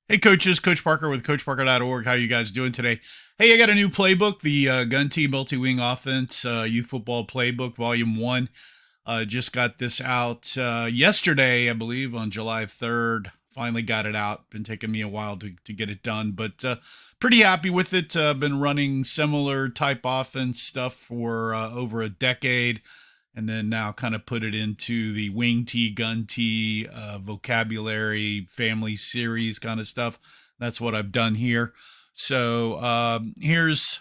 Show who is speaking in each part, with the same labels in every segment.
Speaker 1: Hey coaches, Coach Parker with CoachParker.org. How you guys doing today? Hey, I got a new playbook, the Gun Team Multi-Wing Offense Youth Football Playbook, Volume 1. Just got this out yesterday, I believe, on July 3rd. Finally got it out. Been taking me a while to get it done, but pretty happy with it. Been running similar type offense stuff for over a decade, and then now kind of put it into the wing tee, gun tee, vocabulary, family series kind of stuff. That's what I've done here. So here's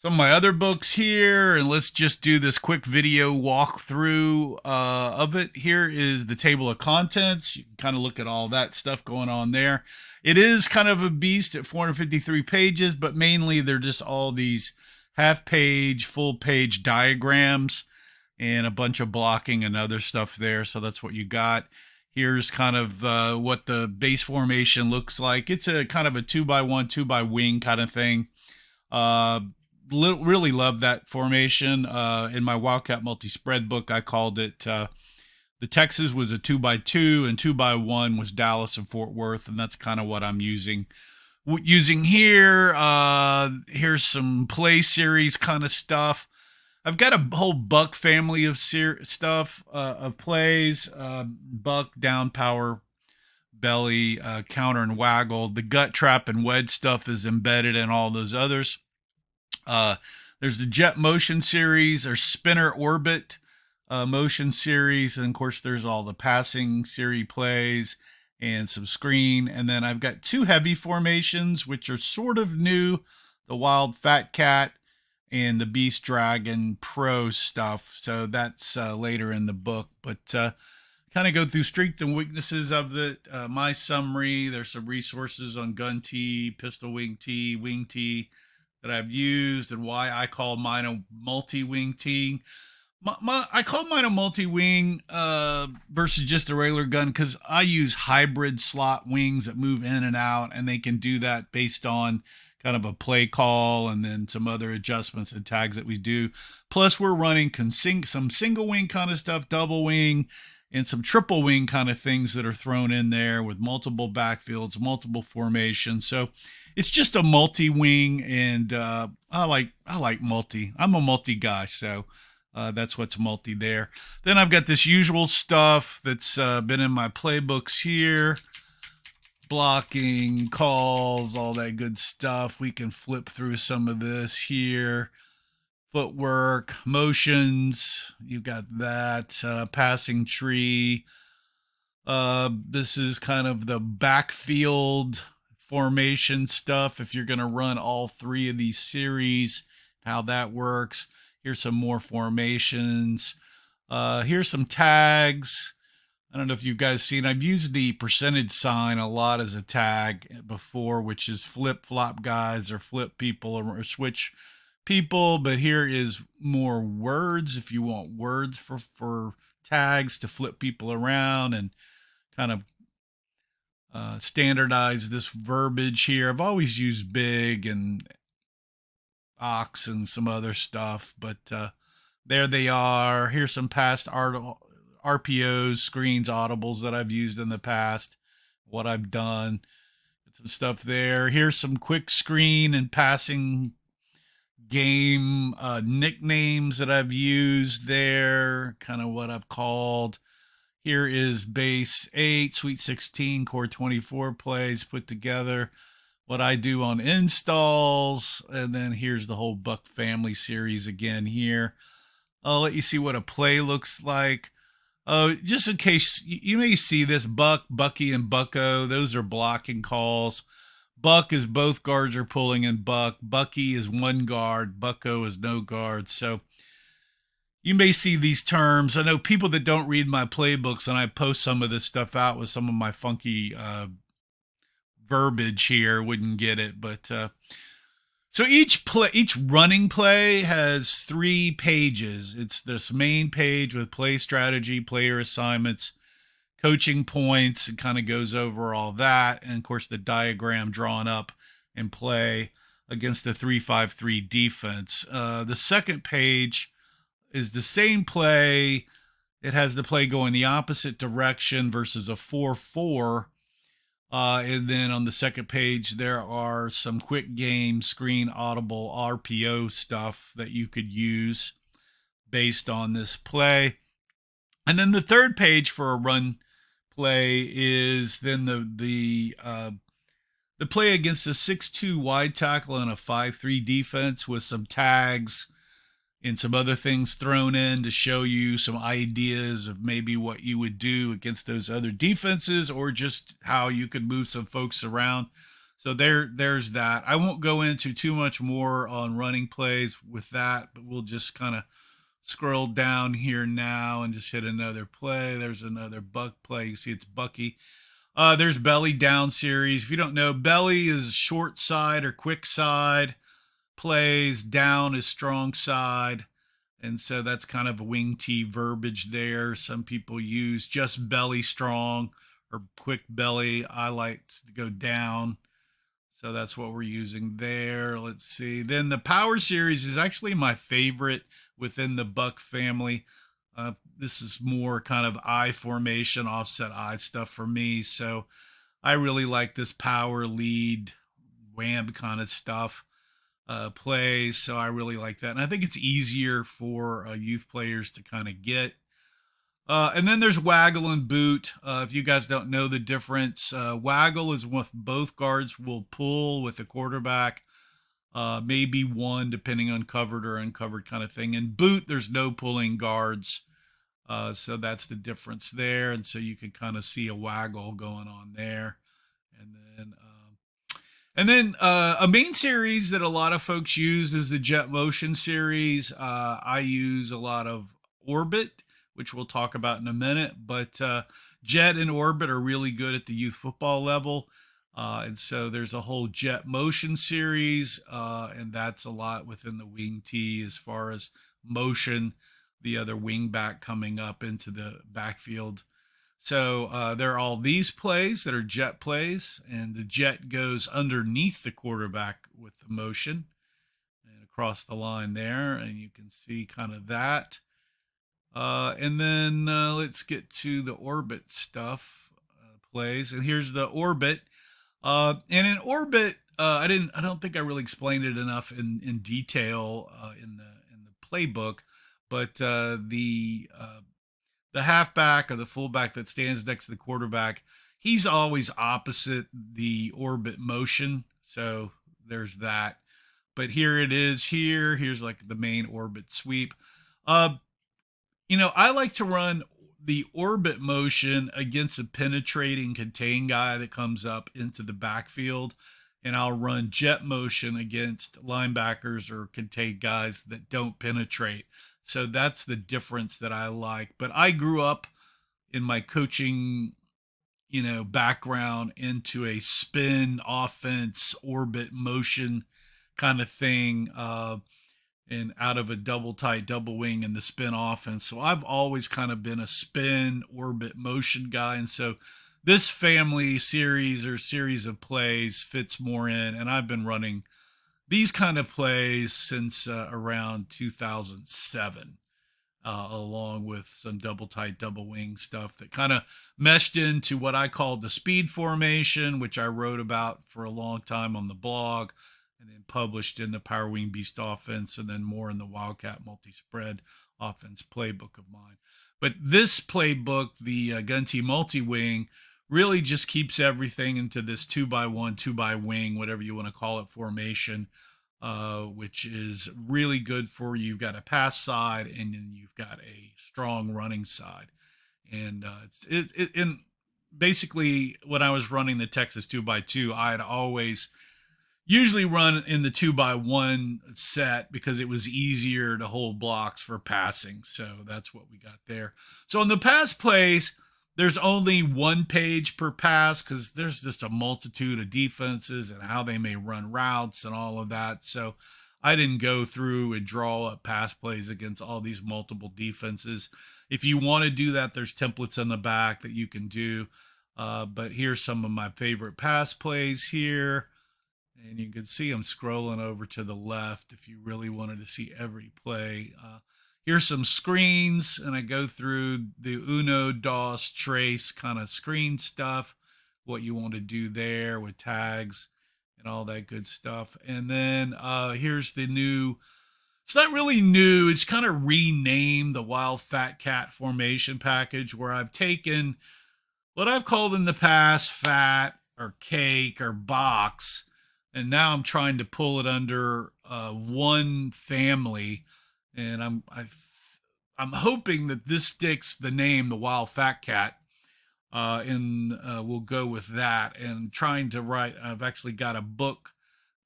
Speaker 1: some of my other books here, and let's just do this quick video walkthrough of it. Here is the table of contents. You can kind of look at all that stuff going on there. It is kind of a beast at 453 pages, but mainly they're just all these half page, full page diagrams and a bunch of blocking and other stuff there. So that's what you got. Here's kind of what the base formation looks like. It's a kind of a 2x1, 2x wing kind of thing. Uh, really love that formation. In my Wildcat multi-spread book, I called it the Texas was a 2x2 and 2x1 was Dallas and Fort Worth, and that's kind of what I'm using here. Here's some play series kind of stuff. I've got a whole Buck family of stuff of plays. Buck, down, power, belly, counter, and waggle. The gut trap and wedge stuff is embedded in all those others. There's the jet motion series or spinner orbit motion series. And of course, there's all the passing series plays and some screen. And then I've got two heavy formations, which are sort of new, the wild FatCat and the Beast Dragon Pro stuff. So that's later in the book. But kind of go through strengths and weaknesses of my summary. There's some resources on gun tee, pistol wing tee that I've used, and why I call mine a multi-wing tee. I call mine a multi-wing versus just a regular gun because I use hybrid slot wings that move in and out, and they can do that based on kind of a play call and then some other adjustments and tags that we do. Plus, we're running some single wing kind of stuff, double wing, and some triple wing kind of things that are thrown in there with multiple backfields, multiple formations. So it's just a multi-wing, and I like multi. I'm a multi guy, so that's what's multi there. Then I've got this usual stuff that's been in my playbooks here. Blocking, calls, all that good stuff. We can flip through some of this here. Footwork, motions, you've got that. Passing tree. This is kind of the backfield formation stuff. If you're going to run all three of these series, how that works. Here's some more formations. Here's some tags. I don't know if you guys seen, I've used the percentage sign a lot as a tag before, which is flip flop guys or flip people or switch people. But here is more words if you want words for tags to flip people around and kind of standardize this verbiage here. I've always used big and ox and some other stuff, but there they are. Here's some past RPOs, screens, audibles that I've used in the past, what I've done. Get some stuff there. Here's some quick screen and passing game nicknames that I've used there, kind of what I've called. Here is base 8, Sweet 16, Core 24 plays put together, what I do on installs, and then here's the whole Buck family series again here. I'll let you see what a play looks like. Just in case you may see this, Buck, Bucky, and Bucko, those are blocking calls. Buck is both guards are pulling in Buck. Bucky is one guard. Bucko is no guard. So you may see these terms. I know people that don't read my playbooks, and I post some of this stuff out with some of my funky verbiage here, wouldn't get it. But so each running play has 3 pages. It's this main page with play strategy, player assignments, coaching points. It kind of goes over all that, and of course the diagram drawn up in play against the 3-5-3 defense. The second page is the same play. It has the play going the opposite direction versus a 4-4 And then on the second page, there are some quick game, screen, audible, RPO stuff that you could use based on this play. And then the third page for a run play is then the play against a 6-2 wide tackle and a 5-3 defense with some tags and some other things thrown in to show you some ideas of maybe what you would do against those other defenses or just how you could move some folks around. So there's that. I won't go into too much more on running plays with that, but we'll just kind of scroll down here now and just hit another play. There's another Buck play. You see it's Bucky. There's belly down series. If you don't know, belly is short side or quick side plays, down is strong side. And so that's kind of a wing T verbiage there. Some people use just belly strong or quick belly. I like to go down. So that's what we're using there. Let's see. Then the power series is actually my favorite within the Buck family. This is more kind of I formation, offset I stuff for me. So I really like this power lead, wham kind of stuff plays. So I really like that. And I think it's easier for youth players to kind of get. And then there's Waggle and Boot. If you guys don't know the difference, Waggle is with both guards will pull with the quarterback, maybe one depending on covered or uncovered kind of thing. And Boot, there's no pulling guards. So that's the difference there. And so you can kind of see a waggle going on there. And then a main series that a lot of folks use is the Jet Motion series. I use a lot of Orbit, which we'll talk about in a minute. But Jet and Orbit are really good at the youth football level. And so there's a whole Jet Motion series, and that's a lot within the wing T as far as motion, the other wing back coming up into the backfield. So there are all these plays that are jet plays, and the jet goes underneath the quarterback with the motion and across the line there, and you can see kind of that. And then let's get to the orbit stuff plays, and here's the orbit. And in orbit, I don't think I really explained it enough in detail in the playbook, but the halfback or the fullback that stands next to the quarterback, he's always opposite the orbit motion. So there's that. But here it is here. Here's like the main orbit sweep. I like to run the orbit motion against a penetrating contain guy that comes up into the backfield. And I'll run jet motion against linebackers or contain guys that don't penetrate. So that's the difference that I like. But I grew up in my coaching, background into a spin offense, orbit motion kind of thing, and out of a double tight, double wing in the spin offense. So I've always kind of been a spin, orbit, motion guy. And so this family series or series of plays fits more in. And I've been running these kind of plays since around 2007, along with some double tight, double wing stuff that kind of meshed into what I called the speed formation, which I wrote about for a long time on the blog and then published in the Power Wing Beast offense and then more in the Wildcat multi-spread offense playbook of mine. But this playbook, the Gun T multi-wing, really just keeps everything into this 2x1, 2x-wing, whatever you want to call it, formation, which is really good for you. You've got a pass side and then you've got a strong running side. And and basically when I was running the Texas 2x2, I had always usually run in the 2x1 set because it was easier to hold blocks for passing. So that's what we got there. So in the pass plays, there's only one page per pass because there's just a multitude of defenses and how they may run routes and all of that. So I didn't go through and draw up pass plays against all these multiple defenses. If you want to do that, there's templates on the back that you can do. But here's some of my favorite pass plays here. And you can see I'm scrolling over to the left if you really wanted to see every play. Here's some screens, and I go through the Uno, DOS, Trace kind of screen stuff. what you want to do there with tags and all that good stuff. And then here's the new, it's not really new, it's kind of renamed the Wild Fat Cat formation package, where I've taken what I've called in the past fat or cake or box, and now I'm trying to pull it under one family. And I'm hoping that this sticks the name, the Wild Fat Cat, and we'll go with that. And trying to write, I've actually got a book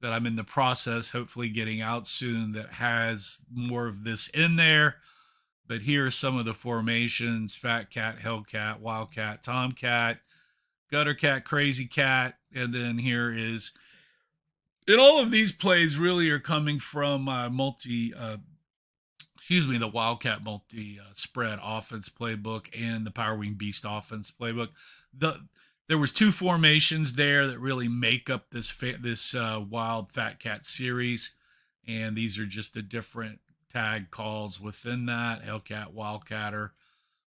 Speaker 1: that I'm in the process, hopefully getting out soon, that has more of this in there. But here are some of the formations: Fat Cat, Hellcat, Wildcat, Tomcat, Gutter Cat, Crazy Cat. And then here is, and all of these plays really are coming from the Wildcat multi spread offense playbook and the Power Wing Beast offense playbook. There was two formations there that really make up this Wild Fat Cat series, and these are just the different tag calls within that: Hellcat, Wildcatter,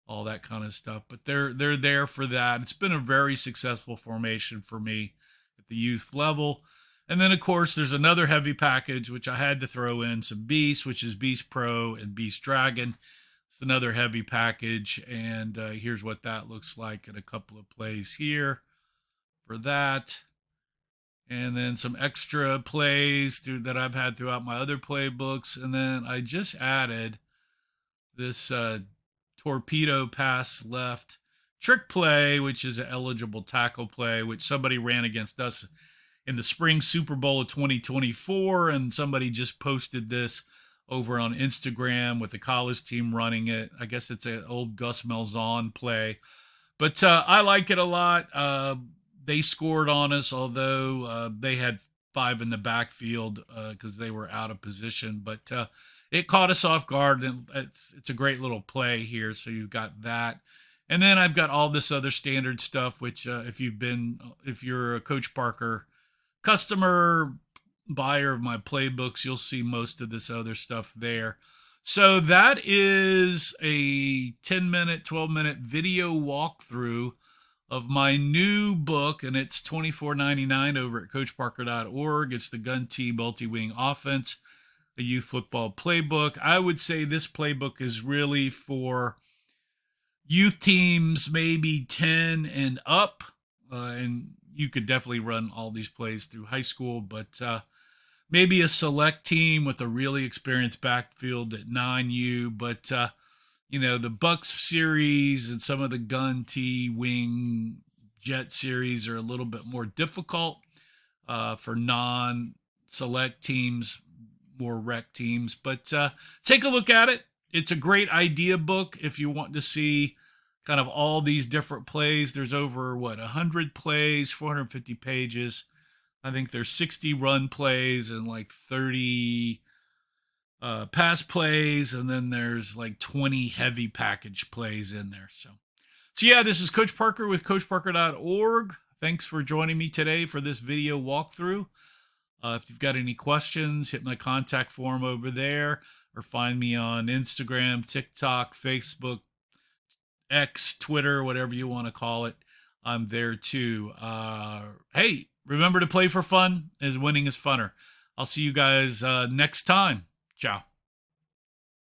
Speaker 1: all that kind of stuff. But they're there for that. It's been a very successful formation for me at the youth level. And then, of course, there's another heavy package, which I had to throw in some Beast, which is Beast Pro and Beast Dragon. It's another heavy package, and here's what that looks like in a couple of plays here for that. And then some extra plays that I've had throughout my other playbooks. And then I just added this Torpedo pass left trick play, which is an eligible tackle play, which somebody ran against us in the spring Super Bowl of 2024, and somebody just posted this over on Instagram with the college team running it. I guess it's an old Gus Malzahn play, but I like it a lot. They scored on us, although they had 5 in the backfield because they were out of position, but it caught us off guard, and it's a great little play here. So you've got that. And then I've got all this other standard stuff, which if you're a Coach Parker customer, buyer of my playbooks, you'll see most of this other stuff there. So that is a 10-minute, 12-minute video walkthrough of my new book, and it's $24.99 over at coachparker.org. It's the Gun T Multi-Wing Offense, a Youth Football Playbook. I would say this playbook is really for youth teams, maybe 10 and up, and you could definitely run all these plays through high school, but maybe a select team with a really experienced backfield at 9U. But, the Bucks series and some of the Gun T Wing Jet series are a little bit more difficult for non-select teams, more rec teams. But take a look at it. It's a great idea book if you want to see kind of all these different plays. There's over 100 plays, 450 pages. I think there's 60 run plays and like 30 pass plays, and then there's like 20 heavy package plays in there. So yeah, this is Coach Parker with coachparker.org. Thanks for joining me today for this video walkthrough. If you've got any questions, hit my contact form over there, or find me on Instagram, TikTok, Facebook, X, Twitter, whatever you want to call it. I'm there too. Hey, remember to play for fun, as winning is funner. I'll see you guys next time. Ciao.